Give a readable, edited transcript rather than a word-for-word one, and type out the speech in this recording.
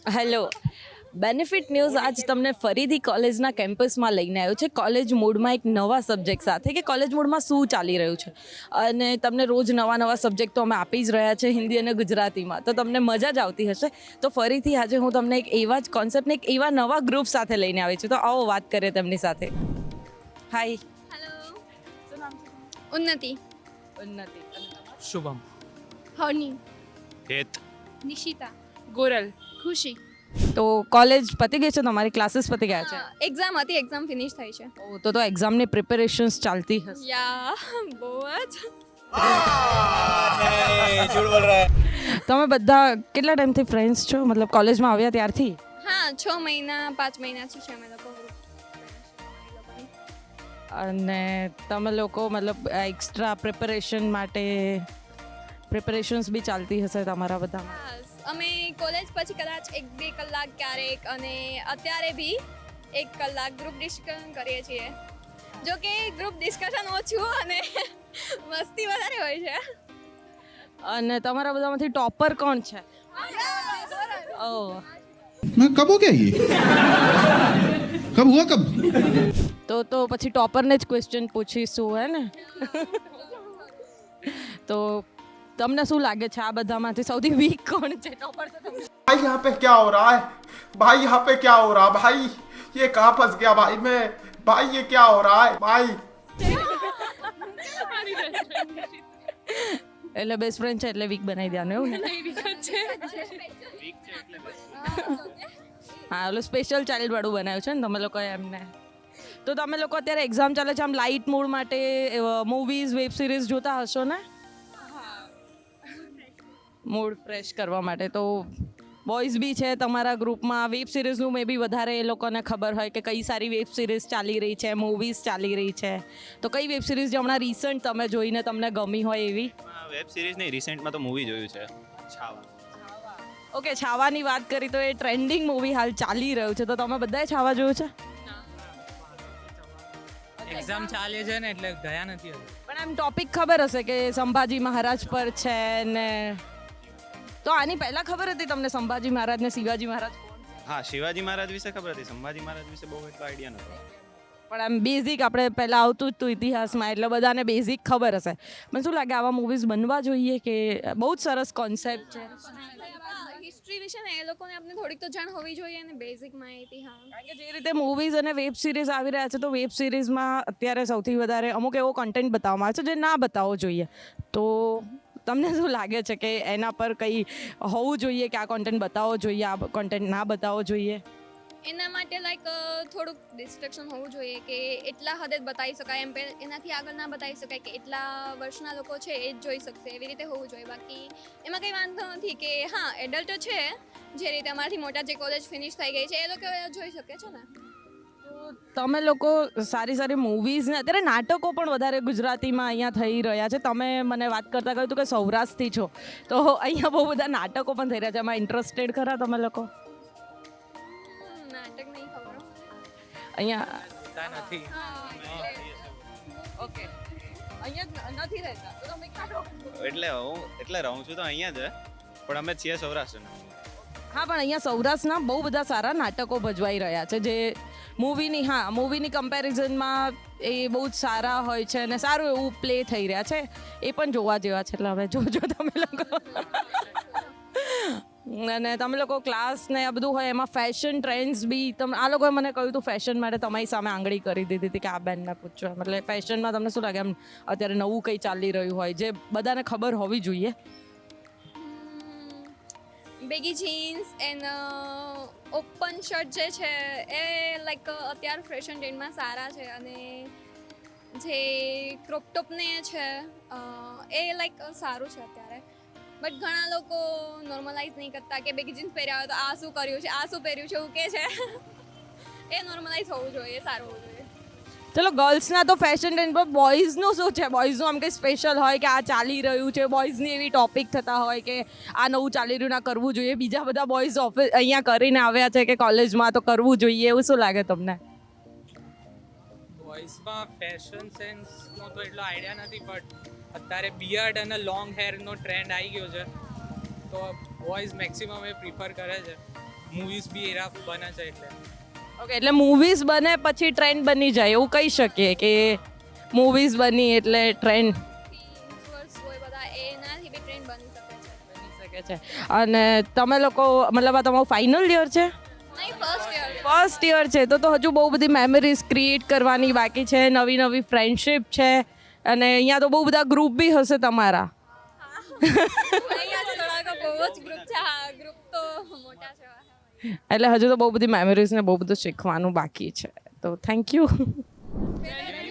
Hello. Benefit news આજ તમને ફરીથી કોલેજના કેમ્પસમાં લઈને આવ્યો છે, કોલેજ મૂડમાં એક નવા સબ્જેક્ટ સાથે કે કોલેજ મૂડમાં શું ચાલી રહ્યું છે. અને તમને રોજ નવા સબ્જેક્ટ તો અમે આપી જ રહ્યા છે હિન્દી અને ગુજરાતીમાં, તો તમને મજા જ આવતી હશે. તો ફરીથી આજે હું તમને એક એવા જ કોન્સેપ્ટને એક એવા નવા ગ્રુપ સાથે લઈને આવી છું, તો આવો વાત કરીએ તેમની સાથે. હાય. હેલો. શું નામ છે? ઉન્નતિ. ઉન્નતિ. શુભમ. હની. હેત. નિશિતા. ગોરલ. ખુશી. તો કોલેજ પતી ગઈ છે, તમારી ક્લાસીસ પતી ગયા છે? એક્ઝામ હતી, એક્ઝામ ફિનિશ થઈ છે. ઓ, તો એક્ઝામની પ્રિપેરેશન્સ ચાલતી હશે. યા બહુ જ. झूठ बोल रहा है. તમે બધા કેટલા ટાઈમથી ફ્રેન્ડ્સ છો, મતલબ કોલેજમાં આવ્યા ત્યારથી? હા 6 મહિના 5 મહિનાથી છે અમે લોકો. અને તમે લોકો મતલબ એક્સ્ટ્રા પ્રિપેરેશન માટે પ્રિપેરેશન્સ બી ચાલતી હશે તમારા બધામાં? હા, અમે કોલેજ પછી કદાચ 1-2 કલાક ક્યારેક અને અત્યારે બી 1 કલાક ગ્રુપ ડિસ્કશન કરીએ છીએ. જો કે ગ્રુપ ડિસ્કશન ઓછું અને મસ્તી વધારે હોય છે. અને તમારા બધામાંથી ટોપર કોણ છે? ઓહ, मैं कब हो गया ये कब हुआ कब તો પછી ટોપરને જ ક્વેશ્ચન પૂછીશું, હે ને? તો તમને શું લાગે છે આ બધામાંથી સૌથી વીક કોણ છે? ટોપર તો તમે. भाई यहाँ पे क्या हो रहा है भाई यहाँ पे क्या हो रहा है भाई ये कहाँ फंस गया भाई मैं भाई ये क्या हो रहा है भाई એટલે બેસ્ટ ફ્રેન્ડ છે એટલે વીક બનાવી દેવાનું, એવું ને? હા, ઓલું સ્પેશિયલ ચાઇલ્ડ વાળું બનાવ્યું છે ને તમે લોકોએ એમને. તો તમે લોકો અત્યારે એક્ઝામ ચાલે છે, આમ લાઇટ મૂડ માટે મૂવીઝ વેબ સિરીઝ જોતા હશો ને? મૂડ ફ્રેશ કરવા માટે. તો બોયઝ બી છે તમારા ગ્રુપમાં, વેબ સિરીઝનું મે બી વધારે એ લોકોને ખબર હોય કે કઈ સારી વેબ સિરીઝ ચાલી રહી છે, મૂવીઝ ચાલી રહી છે. તો કઈ વેબ સિરીઝ જે હમણાં રિસન્ટ તમે જોઈને તમને ગમી હોય એવી? વેબ સિરીઝ નહીં, રિસેન્ટમાં તો મૂવી જોયું છે છાવા. ઓકે, છાવાની વાત કરી તો એ ટ્રેન્ડિંગ મૂવી હાલ ચાલી રહ્યું છે, તો તમે બધાએ છાવા જોયું છે? એક્ઝામ ચાલે છે ને એટલે ગયા નથી હજુ. પણ એમ ટોપિક ખબર હશે કે સંભાજી મહારાજ પર છે ને, તો આની પહેલા ખબર હતી તમને સંભાજી મહારાજ ને શિવાજી મહારાજ કોણ છે? હા, શિવાજી મહારાજ વિશે ખબર હતી, સંભાજી મહારાજ વિશે બહુ એટલો આઈડિયા નહોતો. પણ આમ બેઝિક આપણે પહેલા આવતું જ હતું ઇતિહાસમાં, એટલે બધાને બેઝિક ખબર હશે. મને શું લાગે આવા મૂવીઝ બનવા જોઈએ કે બહુ જ સરસ કોન્સેપ્ટ છે. હિસ્ટ્રી વિશે ને એ લોકોને આપણે થોડીક તો જાણ હોવી જોઈએ અને બેઝિક માહિતી. હા, કારણ કે જે રીતે મૂવીઝ અને વેબ સિરીઝ આવી રહ્યા છે, તો વેબ સિરીઝમાં અત્યારે સૌથી વધારે અમુક એવો કન્ટેન્ટ બતાવવામાં આવે છે જે ના બતાવવો જોઈએ. તો તમને શું લાગે છે કે એના પર કંઈ હોવું જોઈએ કે આ કોન્ટેન્ટ બતાવવો જોઈએ, આ કોન્ટેન્ટ ના બતાવવો જોઈએ? એના માટે લાઈક થોડુંક ડિસ્ટ્રક્શન હોવું જોઈએ કે એટલા હદે જ બતાવી શકાય, એમ એનાથી આગળ ના બતાવી શકાય કે એટલા વર્ષના લોકો છે એ જ જોઈ શકશે, એવી રીતે હોવું જોઈએ. બાકી એમાં કંઈ વાંધો નથી કે હા એડલ્ટ છે, જે રીતે અમારાથી મોટા જે કોલેજ ફિનિશ થઈ ગઈ છે એ લોકો જોઈ શકે છે ને. તમે લોકો સારી મૂવીઝ ને અત્યારે નાટકો પણ વધારે ગુજરાતીમાં અહીંયા થઈ રહ્યા છે. તમે મને વાત કરતાં કહ્યું હતું કે સૌરાષ્ટ્રથી છો, તો અહીંયા બહુ બધા નાટકો પણ થઈ રહ્યા છે. એમાં ઇન્ટરેસ્ટેડ ખરા તમે લોકો? નાટક નહીં ખબર. અહીંયા જોતા નથી. ઓકે, અહીંયા નથી રહેતા તો તમે એટલે હું રહું છું તો અહીંયા જ, પણ અમે છીએ સૌરાષ્ટ્રના. હા, પણ અહીંયા સૌરાષ્ટ્રના બહુ બધા સારા નાટકો ભજવાઈ રહ્યા છે જે મૂવીની કમ્પેરિઝનમાં એ બહુ જ સારા હોય છે અને સારું એવું પ્લે થઈ રહ્યા છે. એ પણ જોવા જેવા છે, એટલે હવે જોજો તમે લોકો. અને તમે લોકો ક્લાસ ને આ બધું હોય એમાં ફેશન ટ્રેન્ડ્સ બી તમે આ લોકોએ મને કહ્યું હતું ફેશન માટે તમારી સામે આંગળી કરી દીધી હતી કે આ બેનને પૂછો. મતલબ ફેશનમાં તમને શું લાગે એમ અત્યારે નવું કંઈ ચાલી રહ્યું હોય જે બધાને ખબર હોવી જોઈએ? Baggy jeans and open shirt જે છે એ લાઈક અત્યારે ફેશન ટ્રેન્ડમાં સારા છે, અને જે ક્રોપ ટોપને છે એ લાઈક સારું છે અત્યારે. બટ ઘણા લોકો નોર્મલાઇઝ નહીં કરતા કે બેગી જીન્સ પહેર્યા હોય તો આ શું કર્યું છે, આ શું પહેર્યું છે, એવું કે છે. એ નોર્મલાઇઝ હોવું જોઈએ, સારું હોવું જોઈએ. ચલો, ગર્લ્સના તો ફેશન ટ્રેન્ડ પર બોયઝનું શું છે? બોયઝનું આમ કંઈ સ્પેશિયલ હોય કે આ ચાલી રહ્યું છે, બોયઝની એવી ટોપિક થતા હોય કે આ નવું ચાલી રહ્યું ના કરવું જોઈએ, બીજા બધા બોયઝ ઓફિસ અહીંયા કરીને આવ્યા છે કે કોલેજમાં તો કરવું જોઈએ, એવું શું લાગે તમને? બોયઝમાં ફેશન સેન્સનો તો એટલો આઈડિયા નથી, બટ અત્યારે બિયર્ડ અને લોંગ હેરનો ટ્રેન્ડ આવી ગયો છે, તો બોયઝ મેક્સિમમ એ પ્રિફર કરે છે. મૂવીઝ બી એરા બને છે એટલે ઓકે એટલે મૂવીઝ બને પછી ટ્રેન્ડ બની જાય એવું કહી શકીએ કે મૂવીઝ બની એટલે ટ્રેન્ડ ઇન્ફ્લુઅન્સ હોય બધા એનાથી બી ટ્રેન્ડ બની શકે છે. બની શકે છે. અને તમે લોકો મતલબ આ તમારું ફાઇનલ યર છે? નહીં, ફર્સ્ટ યર. ફર્સ્ટ યર છે તો હજુ બહુ બધી મેમરીઝ ક્રિએટ કરવાની બાકી છે, નવી નવી ફ્રેન્ડશિપ છે, અને અહીંયા તો બહુ બધા ગ્રુપ બી હશે તમારા. અહીંયા તો થોડાક બહુ જ ગ્રુપ છે. હા, ગ્રુપ તો મોટા છે. એટલે હજુ તો બહુ બધી મેમરીઝ ને બહુ બધું શીખવાનું બાકી છે. તો થેન્ક યુ. Very